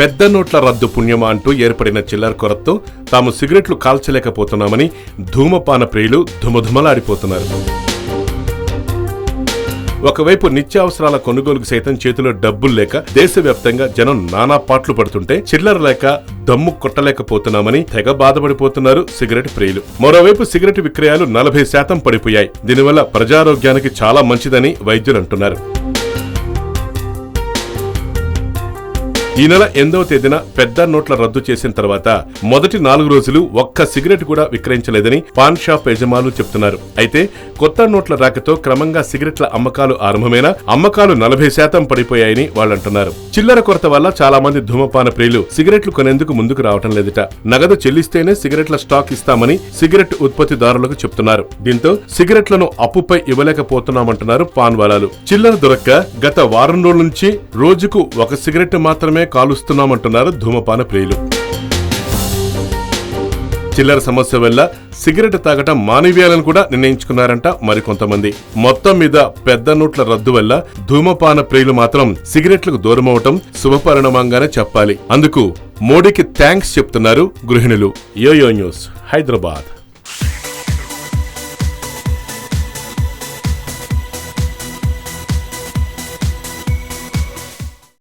పెద్ద నోట్ల రద్దు పుణ్యమా అంటూ ఏర్పడిన చిల్లర కొరతతో తాము సిగరెట్లు కాల్చలేకపోతున్నామని ధూమపాన ప్రియులు ధుమధుమలాడిపోతున్నారు. ఒకవైపు నిత్యావసరాల కొనుగోలుకు సైతం చేతిలో డబ్బులు లేక దేశవ్యాప్తంగా జనం నానా పాట్లు పడుతుంటే చిల్లర లేక దమ్ము కొట్టలేకపోతున్నామని తెగ బాధపడిపోతున్నారు సిగరెట్ ప్రియులు. మరోవైపు సిగరెట్ విక్రయాలు 40% పడిపోయాయి. దీనివల్ల ప్రజారోగ్యానికి చాలా మంచిదని వైద్యులు అంటున్నారు. ఈ నెల 8వ తేదీన పెద్ద నోట్ల రద్దు చేసిన తర్వాత మొదటి 4 రోజులు ఒక్క సిగరెట్ కూడా విక్రయించలేదని పాన్ షాప్ యజమానులు చెప్తున్నారు. అయితే కొత్త నోట్ల రాకతో క్రమంగా సిగరెట్ల అమ్మకాలు ఆరంభమైన అమ్మకాలు 40% పడిపోయాయని వాళ్ళంటున్నారు. చిల్లర కొరత వల్ల చాలా మంది ధూమపాన ప్రియులు సిగరెట్లు కొనేందుకు ముందుకు రావటం లేదట. నగదు చెల్లిస్తేనే సిగరెట్ల స్టాక్ ఇస్తామని సిగరెట్ ఉత్పత్తిదారులకు చెప్తున్నారు. దీంతో సిగరెట్లను అప్పుపై ఇవ్వలేకపోతున్నామంటున్నారు పాన్ వాలాలు. చిల్లర దొరక్క గత వారం రోజుల నుంచి రోజుకు ఒక సిగరెట్ మాత్రమే కాలుస్తున్నామంటున్నారు ధూమపాన ప్రియులు. చిల్లర సమస్య వల్ల సిగరెట్ తాగటం మానివేయాలని కూడా నిర్ణయించుకున్నారంట మరికొంతమంది. మొత్తం మీద పెద్ద నోట్ల రద్దు వల్ల ధూమపాన ప్రియులు మాత్రం సిగరెట్లకు దూరమవటం శుభపరిణామంగానే చెప్పాలి. అందుకు మోడీకి థ్యాంక్స్ చెప్తున్నారు గృహిణులు. Yoyo news, Hyderabad.